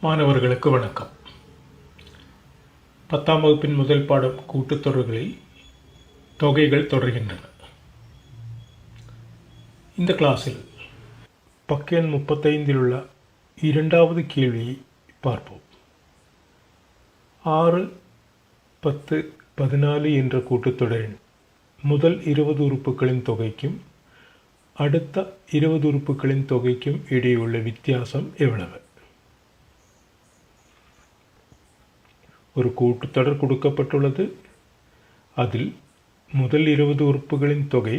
மாணவர்களுக்கு வணக்கம். 10ஆம் வகுப்பின் முதல் பாடம் கூட்டுத்தொடர்களில் தொகைகள் தொடர்கின்றன. இந்த கிளாஸில் பக்க எண் 35 உள்ள இரண்டாவது கேள்வியை பார்ப்போம். 6, 10, 14 என்ற கூட்டுத்தொடரின் முதல் 20 உறுப்புகளின் தொகைக்கும் அடுத்த 20 உறுப்புகளின் தொகைக்கும் இடையுள்ள வித்தியாசம் எவ்வளவு? ஒரு கூட்டுத்தொடர் கொடுக்கப்பட்டுள்ளது. அதில் முதல் 20 உறுப்புகளின் தொகை,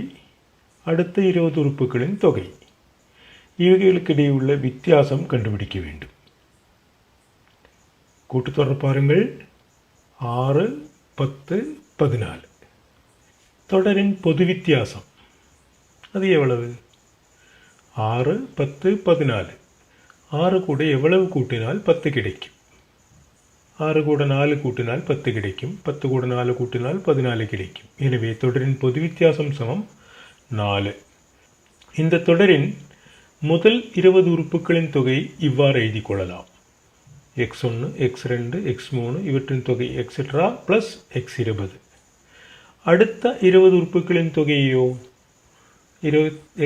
அடுத்த 20 உறுப்புகளின் தொகை, இவைகளுக்கு இடையே உள்ள வித்தியாசம் கண்டுபிடிக்க வேண்டும். கூட்டுத்தொடர் பாருங்கள். 6, 10, 14. தொடரின் பொது வித்தியாசம் அது எவ்வளவு? 6, 10, 14. 6 கூட எவ்வளவு கூட்டினால் 10 கிடைக்கும்? 6 கூட 4 கூட்டினால் 10 கிடைக்கும். 10 கூட 4 கூட்டினால் 14 கிடைக்கும். எனவே தொடரின் பொது வித்தியாசம் சமம் 4. இந்த தொடரின் முதல் 20 உறுப்புகளின் தொகை இவ்வாறு எழுதி கொள்ளலாம். x1, x2, x3 இவற்றின் தொகை எக்ஸெட்ரா ப்ளஸ் x20. அடுத்த 20 உறுப்புகளின் தொகையோ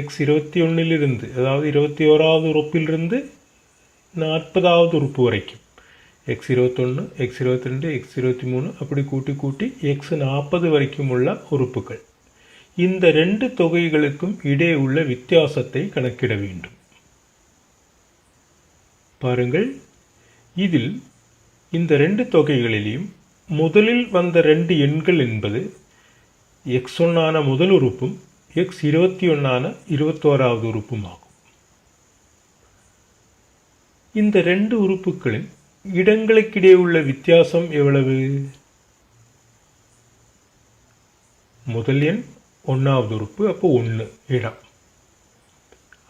x21 அதாவது 21வது உறுப்பிலிருந்து 40வது உறுப்பு வரைக்கும் x21, x22, x23 அப்படி கூட்டி x40 வரைக்கும் உள்ள உறுப்புகள். இந்த ரெண்டு தொகைகளுக்கும் இடையே உள்ள வித்தியாசத்தை கணக்கிட வேண்டும். பாருங்கள், இதில் இந்த ரெண்டு தொகைகளிலும் முதலில் வந்த ரெண்டு எண்கள் என்பது x1 ஆன முதல் உறுப்பும் x21 ஆன 21வது உறுப்பும் ஆகும். இந்த ரெண்டு உறுப்புகளின் இடங்களுக்கிடையே உள்ள வித்தியாசம் எவ்வளவு? முதல் எண் 1வது உறுப்பு, அப்போ 1 இடம்.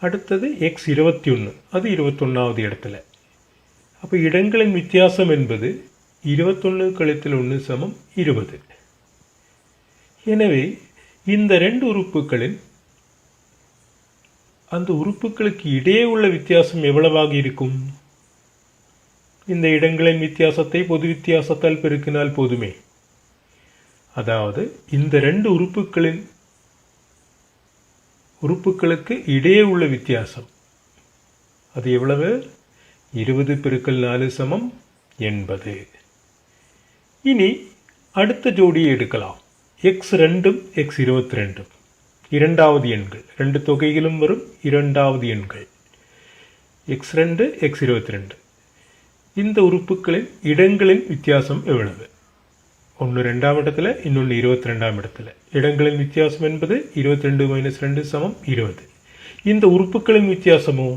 அடுத்தது x21, அது 21வது இடத்துல. அப்போ இடங்களின் வித்தியாசம் என்பது 21 கழித்தல் 1 சமம் 20. எனவே இந்த ரெண்டு உறுப்புகளின் அந்த உறுப்புகளுக்கு இடையே உள்ள வித்தியாசம் எவ்வளவாக இருக்கும்? இந்த இடங்களின் வித்தியாசத்தை பொது வித்தியாசத்தால் பெருக்கினால் போதுமே. அதாவது இந்த ரெண்டு உறுப்புகளுக்கு இடையே உள்ள வித்தியாசம் அது எவ்வளவு? 20 பெருக்கல் 4 சமம் 80. இனி அடுத்த ஜோடியை எடுக்கலாம். x2 x22 இரண்டாவது எண்கள், ரெண்டு தொகைகளும் வரும் இரண்டாவது எண்கள் x2 x22. இந்த உறுப்புகளின் இடங்களின் வித்தியாசம் எவ்வளவு? ஒன்று 2ஆம் இடத்துல, இன்னொன்று 22ஆம் இடத்துல. இடங்களின் வித்தியாசம் என்பது 22 - 2 சமம் 20. இந்த உறுப்புகளின் வித்தியாசமோ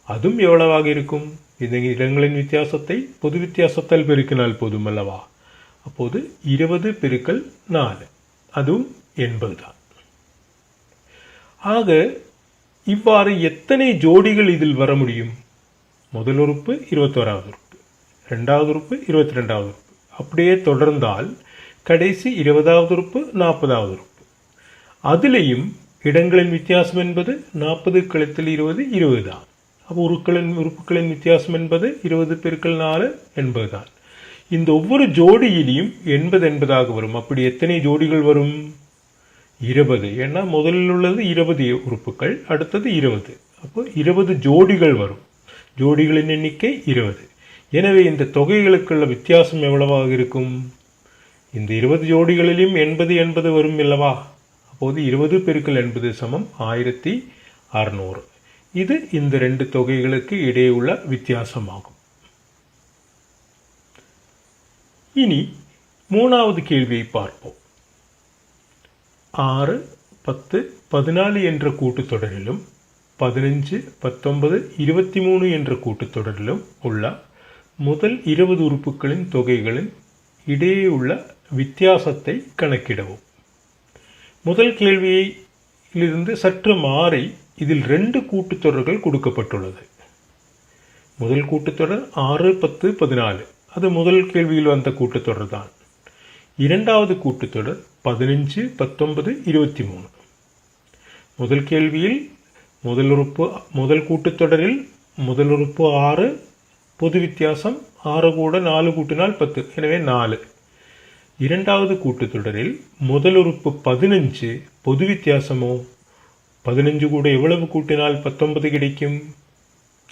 அதுவும் எவ்வளவாக இருக்கும்? இந்த இடங்களின் வித்தியாசத்தை பொது வித்தியாசத்தால் பெருக்கினால் போதும் அல்லவா? அப்போது 20 பெருக்கல் 4 அதுவும் 80 தான். ஆக இவ்வாறு எத்தனை ஜோடிகள் இதில் வர முடியும்? முதல் உறுப்பு 21வது உறுப்பு, இரண்டாவது உறுப்பு 22வது உறுப்பு, அப்படியே தொடர்ந்தால் கடைசி 20வது உறுப்பு 40வது உறுப்பு. அதிலேயும் இடங்களின் வித்தியாசம் என்பது 40 கழித்தல் 20 20 தான். அப்போ உறுப்புகளின் வித்தியாசம் என்பது 20 பெருக்கல் 4 80 தான். இந்த ஒவ்வொரு ஜோடியிலையும் 80 வரும். அப்படி எத்தனை ஜோடிகள் வரும்? 20. ஏன்னா முதலில் உள்ளது 20 உறுப்புகள், அடுத்தது 20. அப்போ 20 ஜோடிகள் வரும். ஜோடிகளின் எண்ணிக்கை 20. எனவே இந்த தொகைகளுக்குள்ள வித்தியாசம் எவ்வளவாக இருக்கும்? இந்த 20 ஜோடிகளிலும் 80 வரும் அல்லவா? அப்போது 20 பெருக்கல் 80 சமம் 1600. இது இந்த ரெண்டு தொகைகளுக்கு இடையே உள்ள வித்தியாசமாகும். இனி 3வது கேள்வியை பார்ப்போம். 6, 10, 14 என்ற கூட்டுத்தொடரிலும் 15, 19, 23 என்ற கூட்டுத்தொடரிலும் உள்ள முதல் 20 உறுப்புகளின் தொகைகளின் இடையே உள்ள வித்தியாசத்தை கணக்கிடவும். முதல் கேள்வியிலிருந்து சற்று மாறி இதில் 2 கூட்டுத்தொடர்கள் கொடுக்கப்பட்டுள்ளது. முதல் கூட்டுத்தொடர் 6, 10, 14, அது முதல் கேள்வியில் வந்த கூட்டுத்தொடர் தான். இரண்டாவது கூட்டுத்தொடர் 15, 19, 23. முதல் கேள்வியில் முதல் கூட்டுத்தொடரில் முதல் உறுப்பு 6, பொது வித்தியாசம் 6 கூட 4 கூட்டினால் 10, எனவே 4. இரண்டாவது கூட்டுத்தொடரில் முதல் உறுப்பு 15, பொது வித்தியாசமோ 15 கூட எவ்வளவு கூட்டினால் 19 கிடைக்கும்?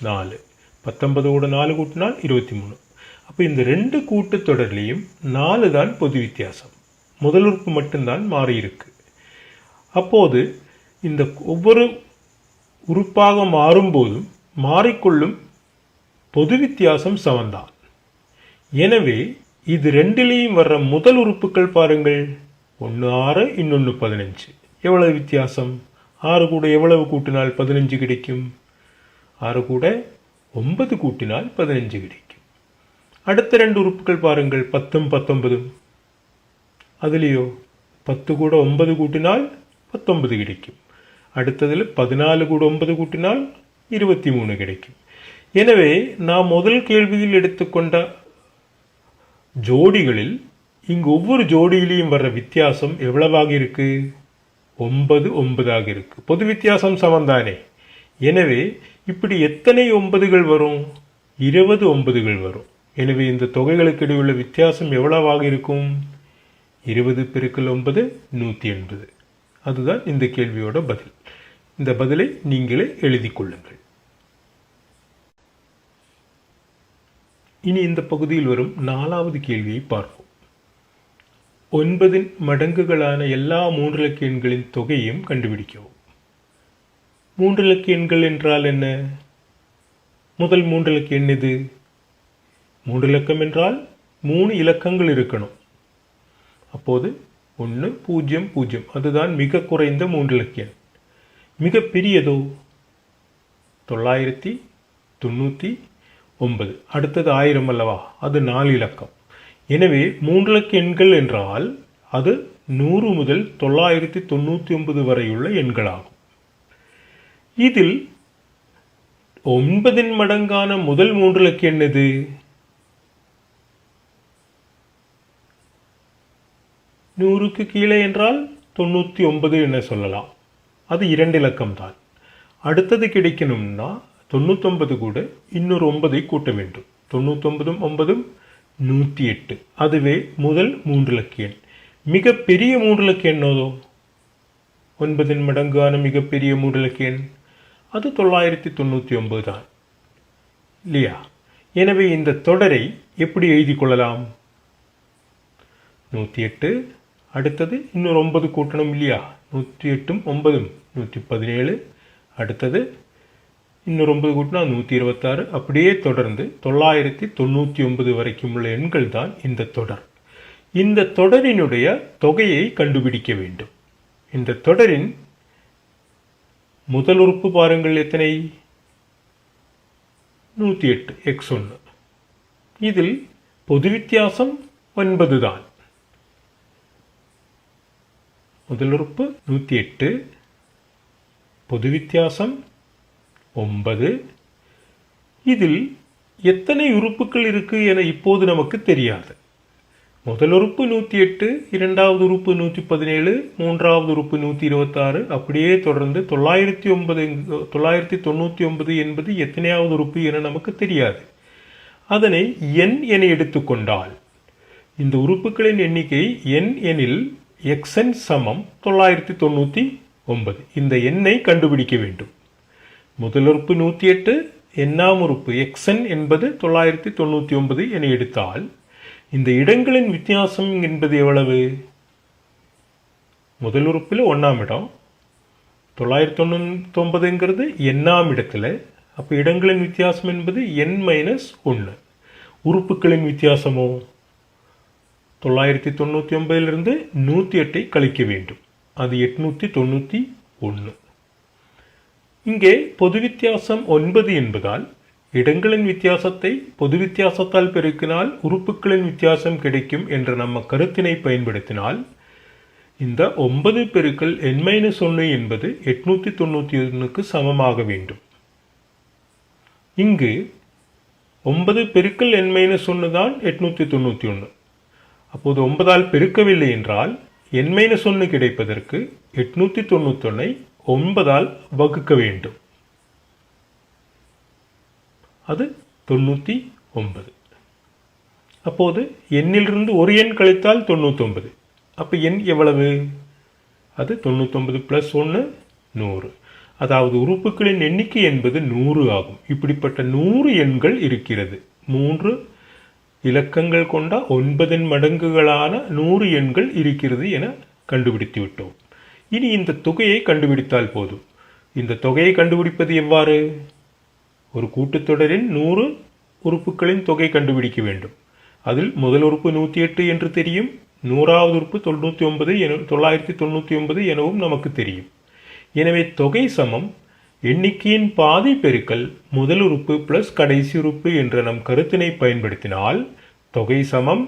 4. 19 கூட 4 கூட்டினால் 23. அப்போ இந்த ரெண்டு கூட்டுத்தொடர்லையும் 4 தான் பொது வித்தியாசம், முதல் உறுப்பு மட்டும்தான் மாறி இருக்கு. அப்போது இந்த ஒவ்வொரு உறுப்பாக மாறும்போதும் மாறிக்கொள்ளும் பொது வித்தியாசம் சமந்தான். எனவே இது ரெண்டிலையும் வர்ற முதல் உறுப்புகள் பாருங்கள், ஒன்று 6, இன்னொன்று 15. எவ்வளவு வித்தியாசம்? 6 கூட எவ்வளவு கூட்டினால் 15 கிடைக்கும்? 6 கூட 9 கூட்டினால் 15 கிடைக்கும். அடுத்த ரெண்டு உறுப்புகள் பாருங்கள், 10 19. அதுலேயோ 10 கூட 9 கூட்டினால் 19 கிடைக்கும். அடுத்ததில் 14 கூட 9 கூட்டினால் 23 கிடைக்கும். எனவே நாம் முதல் கேள்வியில் எடுத்துக்கொண்ட ஜோடிகளில் இங்கு ஒவ்வொரு ஜோடியிலையும் வர்ற வித்தியாசம் எவ்வளவாக இருக்கு? 9 9ஆக இருக்கு. பொது வித்தியாசம் சமந்தானே. எனவே இப்படி எத்தனை 9கள் வரும்? 20 9கள் வரும். எனவே இந்த தொகைகளுக்கு இடையுள்ள வித்தியாசம் எவ்வளவாக இருக்கும்? 20 பெருக்கல் 9 180. அதுதான் இந்த கேள்வியோட பதில். இந்த பதிலை நீங்களே எழுதி கொள்ளுங்கள். இனி இந்த பகுதியில் வரும் 4வது கேள்வியை பார்ப்போம். 9 மடங்குகளான எல்லா 3 இலக்க எண்களின் தொகையையும் கண்டுபிடிக்கவும். 3 இலக்க எண்கள் என்றால் என்ன? முதல் 3 இலக்க எண் எது? 3 இலக்கம் என்றால் 3 இலக்கங்கள் இருக்கணும். அப்போது 1 0 0, அதுதான் மிக குறைந்த 3 இலக்க எண். மிக பெரியதோ 999. அடுத்தது 1000 அல்லவா? அது 4 இலக்கம். எனவே 3 இலக்க எண்கள் என்றால் அது 100 முதல் 999 வரையுள்ள எண்களாகும். இதில் 9 மடங்கான முதல் 3 இலக்க எண் எது? 100க்கு கீழே என்றால் 99 என சொல்லலாம். அது 2 இலக்கம் தான். அடுத்தது கிடைக்கணும்னா 99 கூட இன்னொரு 9ஐ கூட்ட வேண்டும். 99 9 108. அதுவே முதல் 3 இலக்க எண். மிக பெரிய 3 இலக்க எண்ணோ 9 மடங்கான மிகப்பெரிய 3 இலக்க எண் அது 999 தான் இல்லையா? எனவே இந்த தொடரை எப்படி எழுதி கொள்ளலாம்? 108, அடுத்தது இன்னொரு 9 கூட்டணும் இல்லையா? 108 9 117. அடுத்தது இன்னொரு 9 கூட்டினா 126. அப்படியே தொடர்ந்து 999 வரைக்கும் உள்ள எண்கள் தான் இந்த தொடர். இந்த தொடரினுடைய தொகையை கண்டுபிடிக்க வேண்டும். இந்த தொடரின் முதல் உறுப்பு பாருங்கள் எத்தனை? 108 x1. இதில் பொது வித்தியாசம் 9 தான். முதல் உறுப்பு 108, பொது வித்தியாசம் 9. இதில் எத்தனை உறுப்புகள் இருக்கு என இப்போது நமக்கு தெரியாது. முதல் உறுப்பு 108, இரண்டாவது உறுப்பு 117, மூன்றாவது உறுப்பு 126, அப்படியே தொடர்ந்து 999 என்பது எத்தனையாவது உறுப்பு என நமக்கு தெரியாது. அதனை n என எடுத்துக்கொண்டால் இந்த உறுப்புகளின் எண்ணிக்கை n எனில் xn சமம் 999. இந்த எண்ணை கண்டுபிடிக்க வேண்டும். முதல் உறுப்பு 108, எண்ணாம் உறுப்பு xn என்பது 999 என எடுத்தால் இந்த இடங்களின் வித்தியாசம் என்பது எவ்வளவு? முதல் உறுப்பில் 1ஆம் இடம், 999ங்கிறது எண்ணாம் இடத்துல. அப்போ இடங்களின் வித்தியாசம் என்பது n-1. உறுப்புகளின் வித்தியாசமோ 999லிருந்து 108ஐ கழிக்க வேண்டும். அது 891. இங்கே பொது வித்தியாசம் 9 என்பதால் இடங்களின் வித்தியாசத்தை பொது வித்தியாசத்தால் பெருக்கினால் உறுப்புகளின் வித்தியாசம் கிடைக்கும் என்ற நம்ம கருத்தினை பயன்படுத்தினால் இந்த 9 பெருக்கல் n-1 என்பது 891க்கு சமமாக வேண்டும். இங்கு 9 பெருக்கல் n-1 தான் 891. அப்போது 9ஆல் பெருக்கவில்லை என்றால் n-1 கிடைப்பதற்கு 891ஐ 9ஆல் வகுக்க வேண்டும். அது 91. 9. அப்போது எண்ணிலிருந்து ஒரு எண் கழித்தால் 99. அப்போ எண் எவ்வளவு? அது 99 + 1 100. அதாவது உறுப்புகளின் எண்ணிக்கை என்பது 100 ஆகும். இப்படிப்பட்ட 100 எண்கள் இருக்கிறது. 3 இலக்கங்கள் கொண்ட 9 மடங்குகளான 100 எண்கள் இருக்கிறது என கண்டுபிடித்து விட்டோம். இனி இந்த தொகையை கண்டுபிடித்தால் போதும். இந்த தொகையை கண்டுபிடிப்பது எவ்வாறு? ஒரு கூட்டுத்தொடரின் 100 உறுப்புகளின் தொகை கண்டுபிடிக்க வேண்டும். அதில் முதல் உறுப்பு 108 என்று தெரியும். 100வது உறுப்பு 999 எனவும் நமக்கு தெரியும். எனவே தொகை சமம் எண்ணிக்கையின் பாதி பெருக்கல் முதல் உறுப்பு பிளஸ் கடைசி உறுப்பு என்ற நம் கருத்தினை பயன்படுத்தினால் தொகை சமம்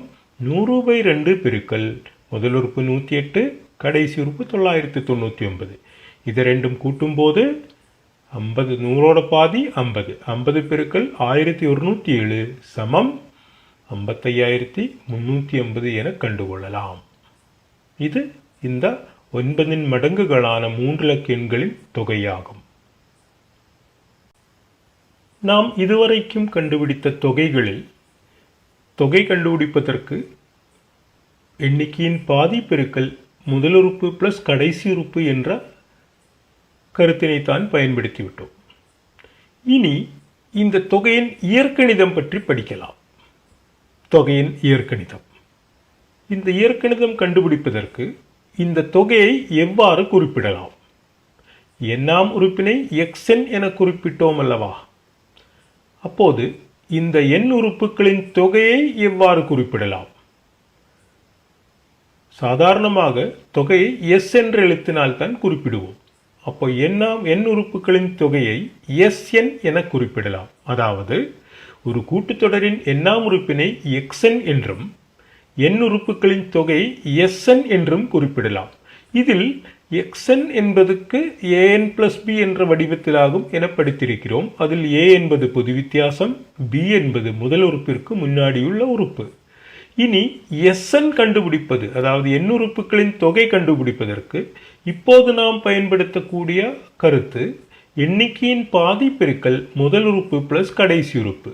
100/2 பெருக்கல் முதல் உறுப்பு 108, கடைசி உறுப்பு 999. இதை ரெண்டும் கூட்டும் போது 50, 100ஓட பாதி 50, 50 பெருக்கல் 1107 சமம் 55,350 என கண்டுகொள்ளலாம். இது இந்த 9 மடங்குகளான 3 இலக்க எண்களின் தொகையாகும். நாம் இதுவரைக்கும் கண்டுபிடித்த தொகைகளில் தொகை கண்டுபிடிப்பதற்கு எண்ணிக்கையின் பாதி பெருக்கல் முதல் உறுப்பு பிளஸ் கடைசி உறுப்பு என்ற கருத்தினைத்தான் பயன்படுத்திவிட்டோம். இனி இந்த தொகையின் இயற்கணிதம் பற்றி படிக்கலாம். தொகையின் இயற்கணிதம். இந்த இயற்கணிதம் கண்டுபிடிப்பதற்கு இந்த தொகையை எவ்வாறு குறிப்பிடலாம்? எண்ணாம் உறுப்பினை xn என குறிப்பிட்டோம் அல்லவா? அப்போது இந்த எண் உறுப்புகளின் தொகையை எவ்வாறு குறிப்பிடலாம்? சாதாரணமாக தொகையை s என்ற எழுத்தினால்தான் குறிப்பிடுவோம். அப்போ எண் உறுப்புகளின் தொகையை Sn என குறிப்பிடலாம். அதாவது ஒரு கூட்டுத்தொடரின் எண்ணாம் உறுப்பினை xn என்றும் எண் உறுப்புகளின் தொகை Sn என்றும் குறிப்பிடலாம். இதில் xn என்பதுக்கு an + b என்ற வடிவத்திலாகும் என படித்திருக்கிறோம். அதில் a என்பது பொது வித்தியாசம், b என்பது முதல் உறுப்பிற்கு முன்னாடியுள்ள உறுப்பு. இனி Sn கண்டுபிடிப்பது, அதாவது எண் உறுப்புகளின் தொகை கண்டுபிடிப்பதற்கு இப்போது நாம் பயன்படுத்தக்கூடிய கருத்து எண்ணிக்கையின் பாதி பெருக்கல் முதல் உறுப்பு பிளஸ் கடைசி உறுப்பு.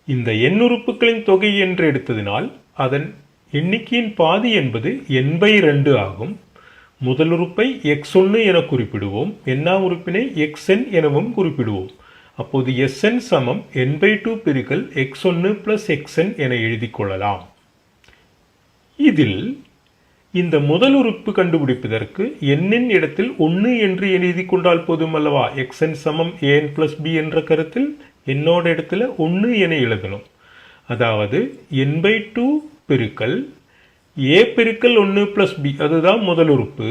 இந்த எண் உறுப்புகளின் தொகை என்று எடுத்ததினால் அதன் எண்ணிக்கையின் பாதி என்பது n/2 ஆகும். முதல் உறுப்பை x1 என குறிப்பிடுவோம், எண்ணாம் உறுப்பினை xn எனவும் குறிப்பிடுவோம். அப்போது Sn சமம் n/2 பெருக்கல் x1 + xn என எழுதிக் கொள்ளலாம். இதில் இந்த முதல் உறுப்பு கண்டுபிடிப்பதற்கு n-இன் இடத்தில் 1 என்று எழுதி கொண்டால் போதும் அல்லவா? xn சமம் an + b என்ற கருத்தில் என்னோட இடத்துல 1 என எழுதணும். அதாவது n/2 பெருக்கல் a பெருக்கல் 1 + b, அதுதான் முதல் உறுப்பு.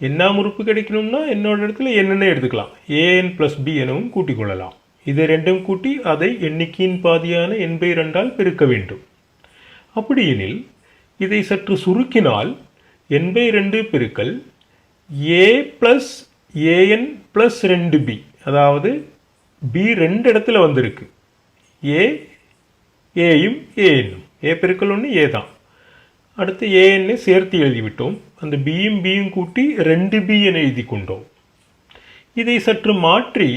எண்ணாம் உறுப்பு கிடைக்கணும்னா என்னோட இடத்துல என்னன்னு எடுத்துக்கலாம், an + b எனவும் கூட்டிக் கொள்ளலாம். இதை ரெண்டும் கூட்டி அதை எண்ணிக்கையின் பாதியான n/2ஆல் பெருக்க வேண்டும். அப்படியெனில் இதை சற்று சுருக்கினால் n/2 பெருக்கல் a + an + 2b, அதாவது b ரெண்டு இடத்துல வந்திருக்கு, aயும் anயும், a பெருக்கல் 1 a தான். அடுத்து an சேர்த்து எழுதிவிட்டோம். அந்த bயும் கூட்டி 2b என எழுதி கொண்டோம். இதை சற்று மாற்றி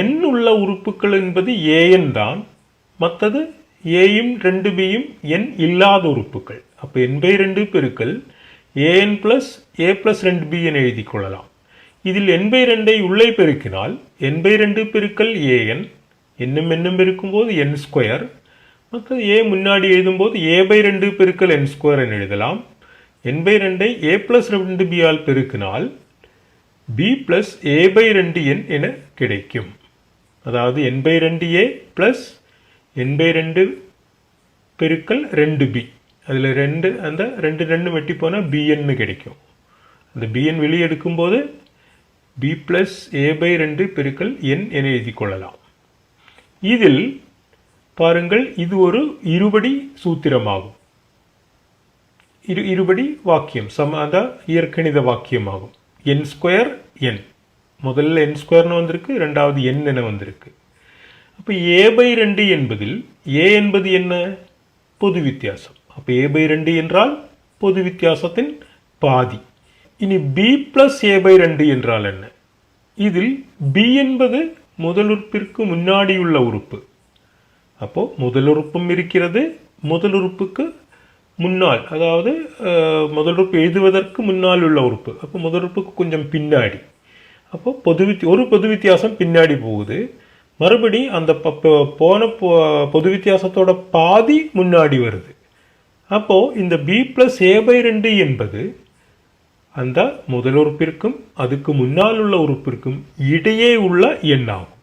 n உள்ள உறுப்புகள் என்பது an தான், மற்றது aயும் 2bயும் n இல்லாத உறுப்புகள். அப்போ n/2 பெருக்கல் an + a + 2b என எழுதி கொள்ளலாம். இதில் n/2 உள்ளே பெருக்கினால் n/2 பெருக்கல் an, என்னும் பெருக்கும்போது n², மற்ற a முன்னாடி எழுதும்போது a/2 பெருக்கல் n² என எழுதலாம். n/2 a + 2b ஆல் பெருக்கினால் b + a/2n என கிடைக்கும். அதாவது n/2a + n/2 பெருக்கல் 2b, அதில் 2 அந்த 2 வெட்டி போனால் bn கிடைக்கும். அந்த bn வெளியே எடுக்கும்போது b + a/2 பெருக்கல் n என எழுதி கொள்ளலாம். இதில் பாருங்கள், இது ஒரு இருபடி சூத்திரமாகும், இருபடி வாக்கியம், சமாத இயற்கணித வாக்கியமாகும். n² n, முதல்ல n² வந்திருக்கு, இரண்டாவது n என வந்திருக்கு. அப்போ a/2 என்பதில் a என்பது என்ன? பொது வித்தியாசம். அப்போ a/2 என்றால் பொது வித்தியாசத்தின் பாதி. இனி b + a/2 என்றால் என்ன? இதில் b என்பது முதல் உறுப்பிற்கு முன்னாடியுள்ள உறுப்பு, அப்போ முதல் உறுப்பும் இருக்கிறது, முதல் உறுப்புக்கு முன்னால், அதாவது முதல் உறுப்பு எழுதுவதற்கு முன்னால் உள்ள உறுப்பு, அப்போ முதல் உறுப்புக்கு கொஞ்சம் பின்னாடி. அப்போ ஒரு பொது வித்தியாசம் பின்னாடி போகுது, மறுபடி அந்த போன பொது வித்தியாசத்தோட பாதி முன்னாடி வருது. அப்போ இந்த b+a/2 என்பது அந்த முதல் உறுப்பிற்கும் அதுக்கு முன்னால் உள்ள உறுப்பிற்கும் இடையே உள்ள எண்ணாகும்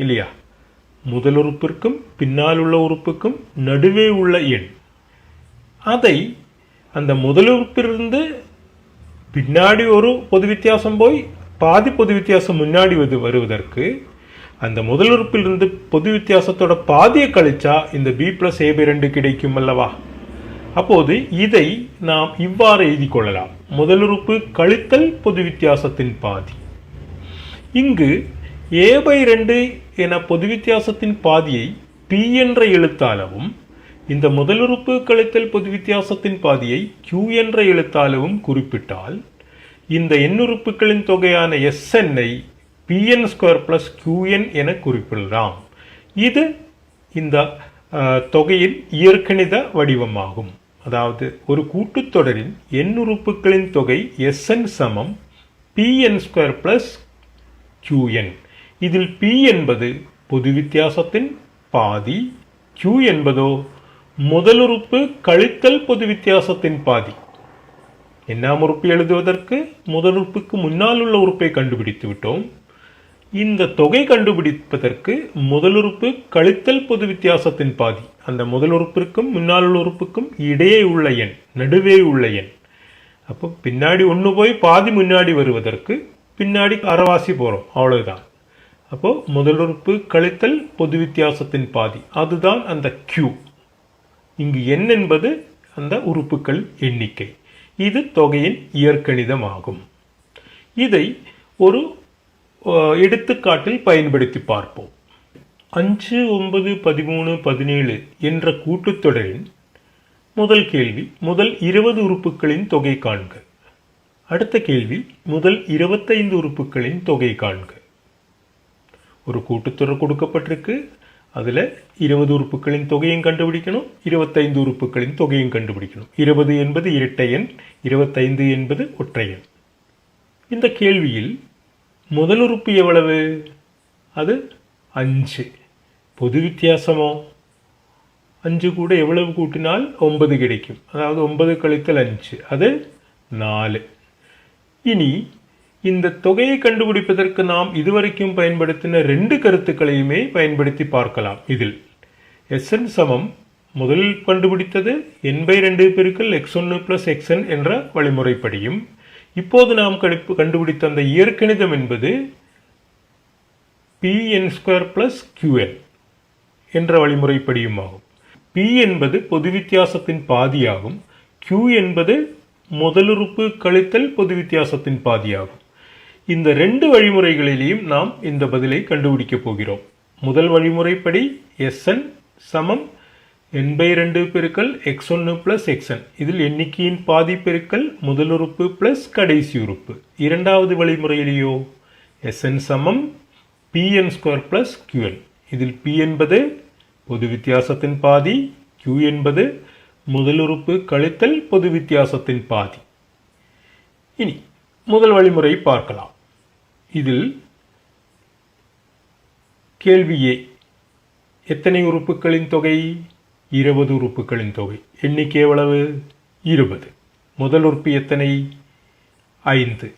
இல்லையா? முதல் உறுப்பிற்கும் பின்னால் உள்ள உறுப்புக்கும் நடுவே உள்ள எண். அதை அந்த முதல் உறுப்பிலிருந்து பின்னாடி ஒரு பொது வித்தியாசம் போய் பாதி பொது வித்தியாசம் முன்னாடி வருவதற்கு அந்த முதல் உறுப்பிலிருந்து பொது வித்தியாசத்தோட பாதியை கழிச்சா இந்த b+a/2 கிடைக்கும் அல்லவா? அப்போது இதை நாம் இவ்வாறு எழுதி கொள்ளலாம். முதல் உறுப்பு கழித்தல் பொது வித்தியாசத்தின் பாதி. இங்கு a/2 என பொது வித்தியாசத்தின் பாதியை p என்ற எழுத்தாளவும், இந்த முதல் உறுப்பு கழித்தல் பொது வித்தியாசத்தின் பாதியை q என்ற எழுத்தாளவும் குறிப்பிட்டால் இந்த எண்ணுறுப்புகளின் தொகையான Sn ஐ pn² qn என குறிப்பிடலாம். இது இந்த தொகையின் இயற்கணித வடிவமாகும். அதாவது ஒரு கூட்டுத்தொடரின் எண்ணுறுப்புகளின் தொகை Sn சமம் pn² qn. இதில் p என்பது பொது வித்தியாசத்தின் பாதி, q என்பதோ முதல் உறுப்பு கழித்தல் பொது வித்தியாசத்தின் பாதி. எண்ணாம் உறுப்பு எழுதுவதற்கு முதல் உறுப்புக்கு முன்னால் உள்ள உறுப்பை கண்டுபிடித்து விட்டோம். இந்த தொகை கண்டுபிடிப்பதற்கு முதல் உறுப்பு கழித்தல் பொது வித்தியாசத்தின் பாதி, அந்த முதல் உறுப்பிற்கும் முன்னால் உள்ள உறுப்புக்கும் இடையே உள்ள எண், நடுவே உள்ள எண். அப்போ பின்னாடி ஒன்று போய் பாதி முன்னாடி வருவதற்கு பின்னாடி அரைவாசி போகிறோம், அவ்வளவுதான். அப்போ முதல் உறுப்பு கழித்தல் பொது வித்தியாசத்தின் பாதி, அதுதான் அந்த Q. இங்கு n என்பது அந்த உறுப்புகள் எண்ணிக்கை. இது தொகையின் இயற்கணிதமாகும். இதை ஒரு எடுத்துக்காட்டில் பயன்படுத்தி பார்ப்போம். 5, 9, 13, 17 என்ற கூட்டுத்தொடரின் முதல் கேள்வி முதல் 20 உறுப்புகளின் தொகை காண்க. அடுத்த கேள்வி முதல் 25 உறுப்புகளின் தொகை காண்க. ஒரு கூட்டுத்தொடர் கொடுக்கப்பட்டிருக்கு, அதில் 20 உறுப்புகளின் தொகையும் கண்டுபிடிக்கணும், 25 உறுப்புகளின் தொகையும் கண்டுபிடிக்கணும். 20 என்பது இரட்டை எண், 25 என்பது ஒற்றை எண். இந்த கேள்வியில் முதல் உறுப்பு எவ்வளவு? அது 5. பொது வித்தியாசமோ 5 கூட எவ்வளவு கூட்டினால் 9 கிடைக்கும். அதாவது 9 கழித்தல் 5 அது 4. இனி இந்த தொகையை கண்டுபிடிப்பதற்கு நாம் இதுவரைக்கும் பயன்படுத்தின 2 கருத்துக்களையுமே பயன்படுத்தி பார்க்கலாம். இதில் Sn சமம் முதலில் கண்டுபிடித்தது n/2 பெருக்கல் x1 + xn என்ற வழிமுறைப்படியும், இப்போது நாம் கண்டுபிடித்த அந்த இயற்கணிதம் என்பது pn² qn என்ற வழிமுறைப்படியும் ஆகும். p என்பது பொது வித்தியாசத்தின் பாதியாகும், q என்பது முதலுறுப்பு கழித்தல் பொது வித்தியாசத்தின் பாதியாகும். இந்த 2 வழிமுறைகளிலேயும் நாம் இந்த பதிலை கண்டுபிடிக்கப் போகிறோம். முதல் வழிமுறைப்படி Sn சமம் n/2 பெருக்கல் x1 + xn. இதில் எண்ணிக்கையின் பாதி பெருக்கல் முதல் உறுப்பு பிளஸ் கடைசி உறுப்பு. இரண்டாவது வழிமுறையிலேயோ Sn சமம் pn² qn. இதில் p என்பது பொது வித்தியாசத்தின் பாதி, q என்பது முதல் உறுப்பு கழித்தல் பொது வித்தியாசத்தின் பாதி. இனி முதல் வழிமுறை பார்க்கலாம். இதில் கேள்வி A, எத்தனை உறுப்புகளின் தொகை? 20 உறுப்புகளின் தொகை. எண்ணிக்கை எவ்வளவு? 20. முதல் உறுப்பு எத்தனை? 5.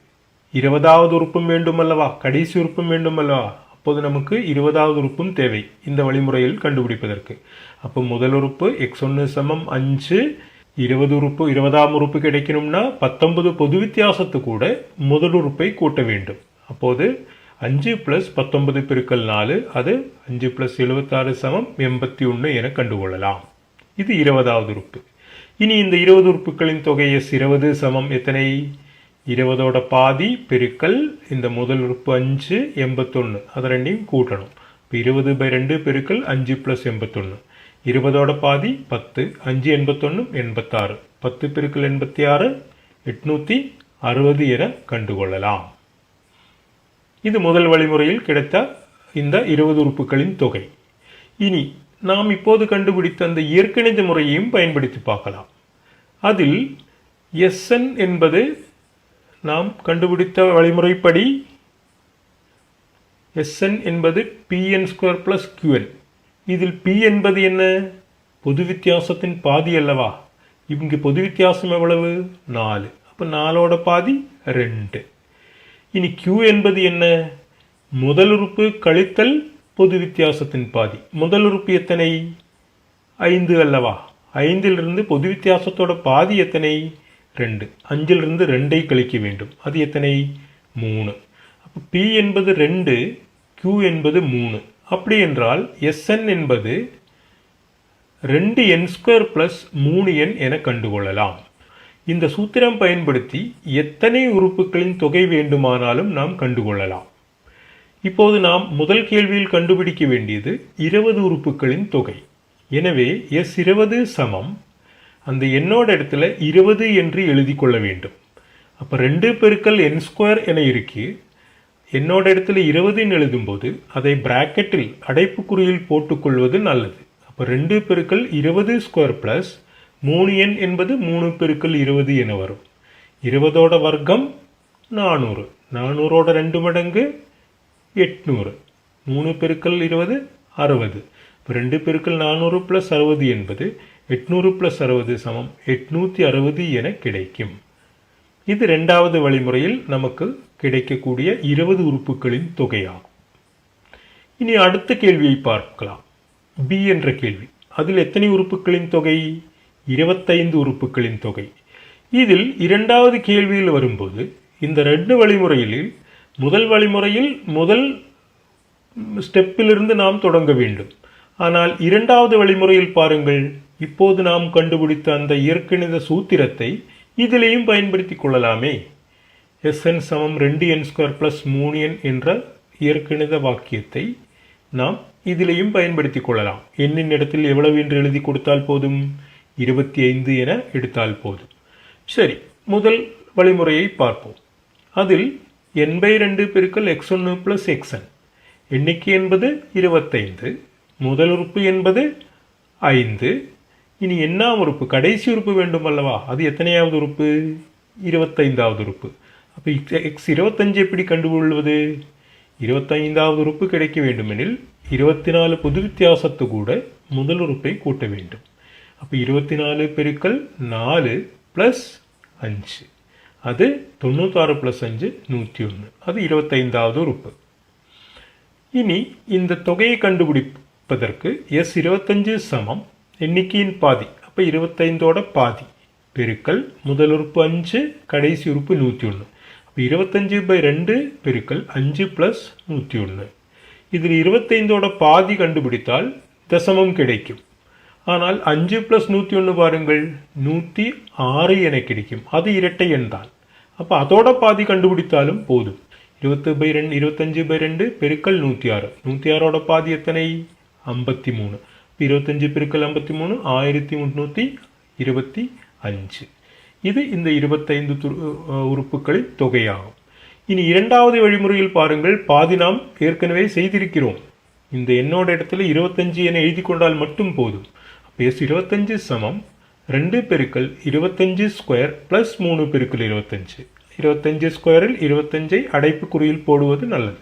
20வது உறுப்பும் வேண்டுமல்லவா, கடைசி உறுப்பும் வேண்டுமல்லவா? அப்போது நமக்கு 20வது உறுப்பும் தேவை இந்த வழிமுறையில் கண்டுபிடிப்பதற்கு. அப்போ முதல் உறுப்பு x1 சமம் 5, 20ஆம் உறுப்பு கிடைக்கணும்னா 19 பொது வித்தியாசத்து கூட முதல் உறுப்பை கூட்ட வேண்டும். அப்போது 5 + 19 பெருக்கல் 4, அது 5 + 76 சமம் 81 என கண்டுகொள்ளலாம். இது 20வது உறுப்பு. இனி இந்த 20 உறுப்புகளின் தொகை S20 சமம் எத்தனை? 20ஓட பாதி பெருக்கல் இந்த முதல் உறுப்பு 5, 81, அது ரெண்டையும் கூட்டணும். இப்போ 20/2 பெருக்கல் 5 + 81. 20ஓட பாதி 10, 5 81 86, 10 பெருக்கல் 86 860 என கண்டுகொள்ளலாம். இது முதல் வழிமுறையில் கிடைத்த இந்த 20 உறுப்புகளின் தொகை. இனி நாம் இப்போது கண்டுபிடித்த அந்த இயற்கணித முறையையும் பயன்படுத்தி பார்க்கலாம். அதில் Sn என்பது நாம் கண்டுபிடித்த வழிமுறைப்படி Sn என்பது Pn² + Qn. இதில் P என்பது என்ன? பொது வித்தியாசத்தின் பாதி அல்லவா? இங்கு பொது வித்தியாசம் எவ்வளவு? 4. அப்போ 4ஓட பாதி 2. இனி Q என்பது என்ன? முதல் உறுப்பு கழித்தல் பொது வித்தியாசத்தின் பாதி. முதல் உறுப்பு எத்தனை? 5 அல்லவா? 5லிருந்து பொது வித்தியாசத்தோட பாதி எத்தனை? 2. 5லிருந்து 2ஐ கழிக்க வேண்டும். அது எத்தனை? 3. அப்போ P என்பது 2, Q என்பது 3. அப்படி என்றால் Sn என்பது 2n² + 3n என கண்டுகொள்ளலாம். இந்த சூத்திரம் பயன்படுத்தி எத்தனை உறுப்புகளின் தொகை வேண்டுமானாலும் நாம் கண்டுகொள்ளலாம். இப்போது நாம் முதல் கேள்வியில் கண்டுபிடிக்க வேண்டியது 20 உறுப்புகளின் தொகை. எனவே S20 சமம் அந்த எண்ணோட இடத்துல 20 என்று எழுதி கொள்ள வேண்டும். அப்போ 2 × n² என இருக்கு. என்னோட இடத்துல 20 எழுதும்போது அதை பிராக்கெட்டில் அடைப்புக்குறியில் போட்டுக்கொள்வது நல்லது. அப்போ 2 × 20² + 3n என்பது 3 × 20 என வரும். 20ஓட வர்க்கம் 400. 400ஓட 2 மடங்கு 800. 3 × 20 60. இப்போ 2 × 400 + 60 என்பது 800 + 60 சமம் 860 என கிடைக்கும். இது இரண்டாவது வழிமுறையில் நமக்கு கிடைக்கக்கூடிய 20 உறுப்புகளின் தொகையாகும். இனி அடுத்த கேள்வியை பார்க்கலாம். B என்ற கேள்வி. அதில் எத்தனை உறுப்புகளின் தொகை? 25 உறுப்புகளின் தொகை. இதில் இரண்டாவது கேள்வியில் வரும்போது இந்த 2 வழிமுறையில் முதல் வழிமுறையில் முதல் ஸ்டெப்பிலிருந்து நாம் தொடங்க வேண்டும். ஆனால் இரண்டாவது வழிமுறையில் பாருங்கள், இப்போது நாம் கண்டுபிடித்த அந்த இயற்கணித சூத்திரத்தை இதிலேயும் பயன்படுத்திக் கொள்ளலாமே. Sn சமம் 2n² + 3n என்ற இயற்கணித வாக்கியத்தை நாம் இதிலேயும் பயன்படுத்திக் கொள்ளலாம். எண்ணின் இடத்தில் எவ்வளவு என்று எழுதி கொடுத்தால் போதும்? 25 என எடுத்தால் போதும். சரி, முதல் வழிமுறையை பார்ப்போம். அதில் n/2 × x1 + xn. எண்ணிக்கை என்பது 25. முதல் உறுப்பு என்பது 5. இனி எண்ணாம் உறுப்பு கடைசி உறுப்பு வேண்டும் அல்லவா? அது எத்தனையாவது உறுப்பு? 25வது உறுப்பு. அப்போ x25 எப்படி கண்டுகொள்வது? 25வது உறுப்பு கிடைக்க வேண்டுமெனில் 24 பொது வித்தியாசத்து கூட முதல் உறுப்பை கூட்ட வேண்டும். அப்போ 24 × 4 + 5. அது 96 + 5 101. அது 25வது உறுப்பு. இனி இந்த தொகையை கண்டுபிடிப்பதற்கு S25 சமம் எண்ணிக்கையின் பாதி. அப்போ 25ஓட பாதி பெருக்கல் முதல் உறுப்பு 5, கடைசி உறுப்பு 101. அப்போ 25/2 பெருக்கல் 5 + 101. இதில் 25ஓட பாதி கண்டுபிடித்தால் தசமம் கிடைக்கும். ஆனால் 5 + 101 பாருங்கள், 106 என கிடைக்கும். அது இரட்டை எண் தான். அப்போ அதோட பாதி கண்டுபிடித்தாலும் போதும். 25/2 பெருக்கல் 106. 106ஓட பாதி எத்தனை? 53. 25 × 53 1325. இது இந்த 25 உறுப்புகளின் தொகையாகும். இனி இரண்டாவது வழிமுறையில் பாருங்கள், பாதி நாம் ஏற்கனவே செய்திருக்கிறோம். இந்த எண்ணோட இடத்துல 25 என எழுதி கொண்டால் மட்டும் போதும். S25 சமம் 2 × 25² + 3 × 25. 25² 25ஐ அடைப்புக்குறியில் போடுவது நல்லது.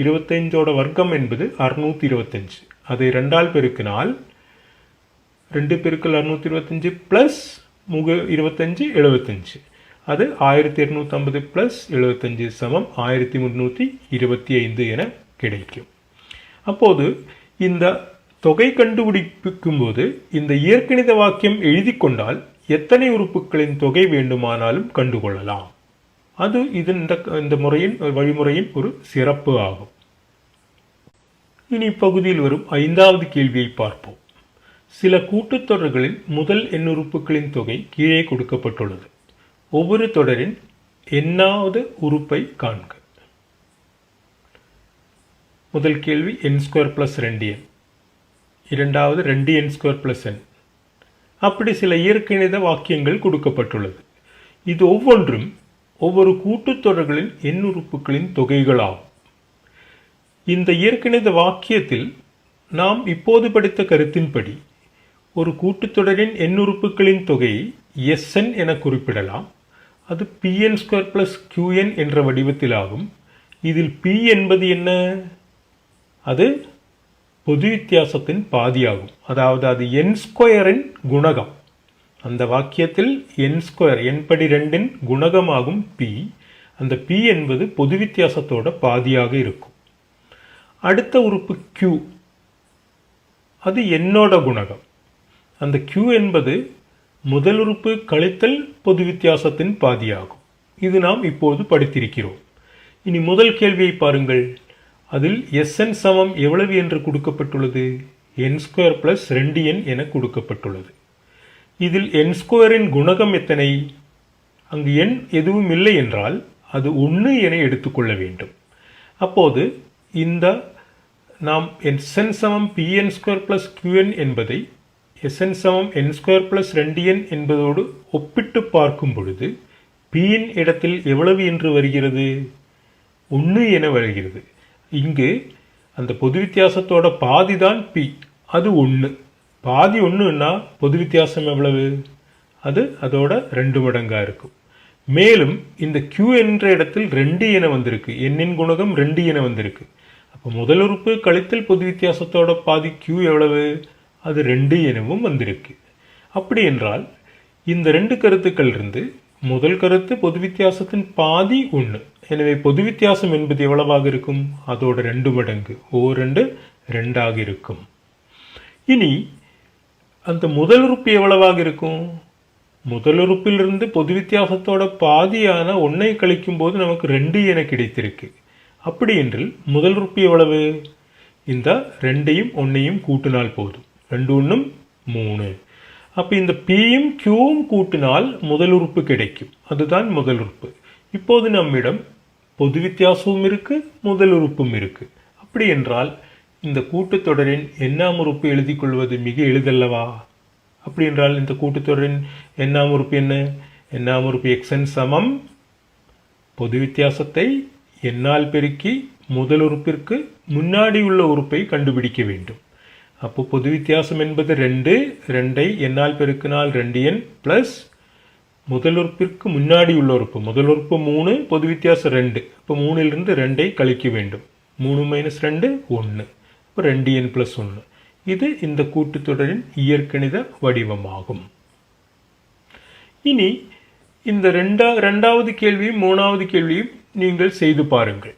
25ஓட வர்க்கம் என்பது 625. அதை 2ஆல் பெருக்கினால் 2 × 625 + 25 75. அது 1250 + 75 சமம் 1325 என கிடைக்கும். அப்போது இந்த தொகை கண்டுபிடிக்கும் போது இந்த இயற்கணித வாக்கியம் எழுதி கொண்டால் எத்தனை உறுப்புகளின் தொகை வேண்டுமானாலும் கண்டுகொள்ளலாம். அது இந்த வழிமுறையின் ஒரு சிறப்பு ஆகும். இனி இப்பகுதியில் வரும் 5வது கேள்வியை பார்ப்போம். சில கூட்டுத்தொடர்களின் முதல் எண்ணுறுப்புகளின் தொகை கீழே கொடுக்கப்பட்டுள்ளது. ஒவ்வொரு தொடரின் எண்ணாவது உறுப்பை காண்க. முதல் கேள்வி n² + 2n. இரண்டாவது 2n² + n. அப்படி சில இயற்கணித வாக்கியங்கள் கொடுக்கப்பட்டுள்ளது. இது ஒவ்வொன்றும் ஒவ்வொரு கூட்டுத்தொடர்களின் எண்ணுறுப்புகளின் தொகைகளாகும். இந்த இயற்கணித வாக்கியத்தில் நாம் இப்போது படித்த கருத்தின்படி ஒரு கூட்டுத்தொடரின் எண்ணுறுப்புகளின் தொகையை Sn என குறிப்பிடலாம். அது Pn² + Qn என்ற வடிவத்தில் ஆகும். இதில் P என்பது என்ன? அது பொது வித்தியாசத்தின் பாதியாகும். அதாவது அது n² குணகம். அந்த வாக்கியத்தில் n² படி 2 குணகமாகும் P. அந்த P என்பது பொது வித்தியாசத்தோட பாதியாக இருக்கும். அடுத்த உறுப்பு Q, அது என்னோட குணகம். அந்த Q என்பது முதல் உறுப்பு கழித்தல் பொது வித்தியாசத்தின் பாதியாகும். இது நாம் இப்போது படித்திருக்கிறோம். இனி முதல் கேள்வியை பாருங்கள். அதில் Sn சமம் எவ்வளவு என்று கொடுக்கப்பட்டுள்ளது? n² + 2n என கொடுக்கப்பட்டுள்ளது. இதில் n² குணகம் எத்தனை? அங்கு n எதுவும் இல்லை என்றால் அது 1 என எடுத்துக்கொள்ள வேண்டும். அப்போது இந்த நாம் Sn சமம் Pn² + Qn என்பதை Sn சமம் n² + 2n என்பதோடு ஒப்பிட்டு பார்க்கும் பொழுது P இன் இடத்தில் எவ்வளவு என்று வருகிறது? 1 என வருகிறது. இங்கு அந்த பொது வித்தியாசத்தோட பாதி தான் P, அது 1. பாதி 1ன்னா பொது வித்தியாசம் எவ்வளவு? அது அதோட 2 மடங்கா இருக்கும். மேலும் இந்த Q என்ற இடத்தில் 2 என வந்திருக்கு. n குணகம் 2 என வந்திருக்கு. அப்போ முதல் உறுப்பு கழித்தல் பொது வித்தியாசத்தோட பாதி Q எவ்வளவு? அது 2 எனவும் வந்திருக்கு. அப்படி என்றால் இந்த 2 கருத்துக்கள் இருந்து முதல் கருத்து பொது வித்தியாசத்தின் பாதி 1. எனவே பொது வித்தியாசம் என்பது எவ்வளவாக இருக்கும்? அதோட 2 மடங்கு. 2 2ஆக இருக்கும். இனி அந்த முதல் உறுப்பு எவ்வளவாக இருக்கும்? முதல் உறுப்பிலிருந்து பொது வித்தியாசத்தோட பாதியான 1ஐ கழிக்கும் போது நமக்கு 2 என கிடைத்திருக்கு. அப்படி என்றால் முதல் உறுப்பு எவ்வளவு? இந்த 2ஐயும் 1ஐயும் கூட்டினால் போதும். 2 1 3. அப்போ இந்த Pயும் Qவும் கூட்டினால் முதல் உறுப்பு கிடைக்கும். அதுதான் முதல் உறுப்பு. இப்போது நம்மிடம் பொது வித்தியாசமும் இருக்கு, முதல் உறுப்பும் இருக்கு. அப்படி என்றால் இந்த கூட்டுத்தொடரின் எண்ணாம் உறுப்பு எழுதிக் கொள்வது மிக எளிதல்லவா? அப்படி என்றால் இந்த கூட்டுத்தொடரின் எண்ணாம் உறுப்பு என்ன? எண்ணாம் உறுப்பு Xn சமம் பொது வித்தியாசத்தை எண்ணால் பெருக்கி முதல் உறுப்பிற்கு முன்னாடி உள்ள உறுப்பை கண்டுபிடிக்க வேண்டும். அப்போ பொது வித்தியாசம் என்பது 2. 2ஐ எண்ணால் பெருக்கினால் 2n பிளஸ் முதல் உறுப்பிற்கு முன்னாடி உள்ள உறுப்பு. முதல் உறுப்பு 3, பொது வித்தியாசம் 2. இப்போ 3லிருந்து 2ஐ கழிக்க வேண்டும். 3 - 2 1. இப்போ 2n + 1. இது இந்த கூட்டுத்தொடரின் இயற்கணித வடிவமாகும். இனி இந்த இரண்டாவது கேள்வியும் 3வது கேள்வியும் நீங்கள் செய்து பாருங்கள்.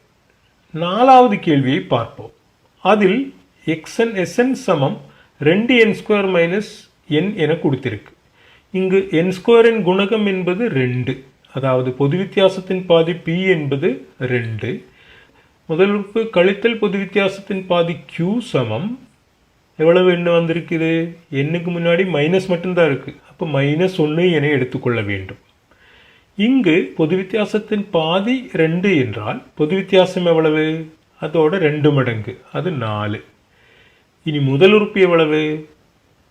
4வது கேள்வியை பார்ப்போம். அதில் Sn சமம் 2n² - n என கொடுத்திருக்கு. இங்கு n² குணகம் என்பது 2. அதாவது பொது வித்தியாசத்தின் பாதி P என்பது 2. முதல் உறுப்பு கழித்தல் பொது வித்தியாசத்தின் பாதி Q சமம் எவ்வளவு என்ன வந்திருக்குது? n முன்னாடி மைனஸ் மட்டும்தான் இருக்கு. அப்போ -1 என எடுத்துக்கொள்ள வேண்டும். இங்கு பொது வித்தியாசத்தின் பாதி 2 என்றால் பொது வித்தியாசம் எவ்வளவு? அதோட 2 மடங்கு, அது 4. இனி முதல் உறுப்பு எவ்வளவு?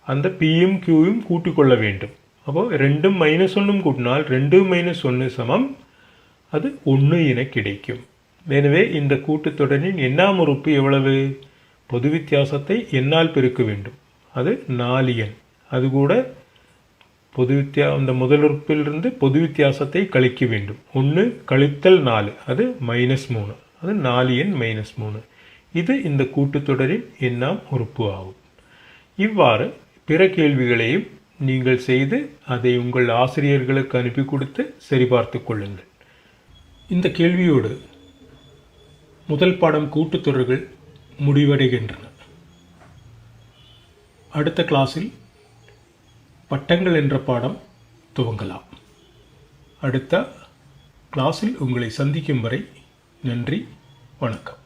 அந்த Pயும் Qயும் கூட்டிக் கொள்ள வேண்டும். அப்போ 2 -1 கூட்டினால் 2 - 1 சமம் அது 1 என கிடைக்கும். எனவே இந்த கூட்டுத்தொடரின் எண்ணாம் உறுப்பு எவ்வளவு? பொது வித்தியாசத்தை எண்ணால் பெருக்க வேண்டும். அது 4n. அது கூட அந்த முதல் உறுப்பிலிருந்து பொது வித்தியாசத்தை கழிக்க வேண்டும். 1 கழித்தல் 4, அது -3. அது 4n - 3. இது இந்த கூட்டுத்தொடரின் எண்ணாம் உறுப்பு ஆகும். இவ்வாறு பிற கேள்விகளையும் நீங்கள் செய்து அதை உங்கள் ஆசிரியர்களுக்கு அனுப்பி கொடுத்து சரிபார்த்து கொள்ளுங்கள். இந்த கேள்வியோடு முதல் பாடம் கூட்டுத்தொடர்கள் முடிவடைகின்றன. அடுத்த கிளாஸில் பட்டங்கள் என்ற பாடம் துவங்கலாம். அடுத்த கிளாஸில் உங்களை சந்திக்கும் வரை நன்றி, வணக்கம்.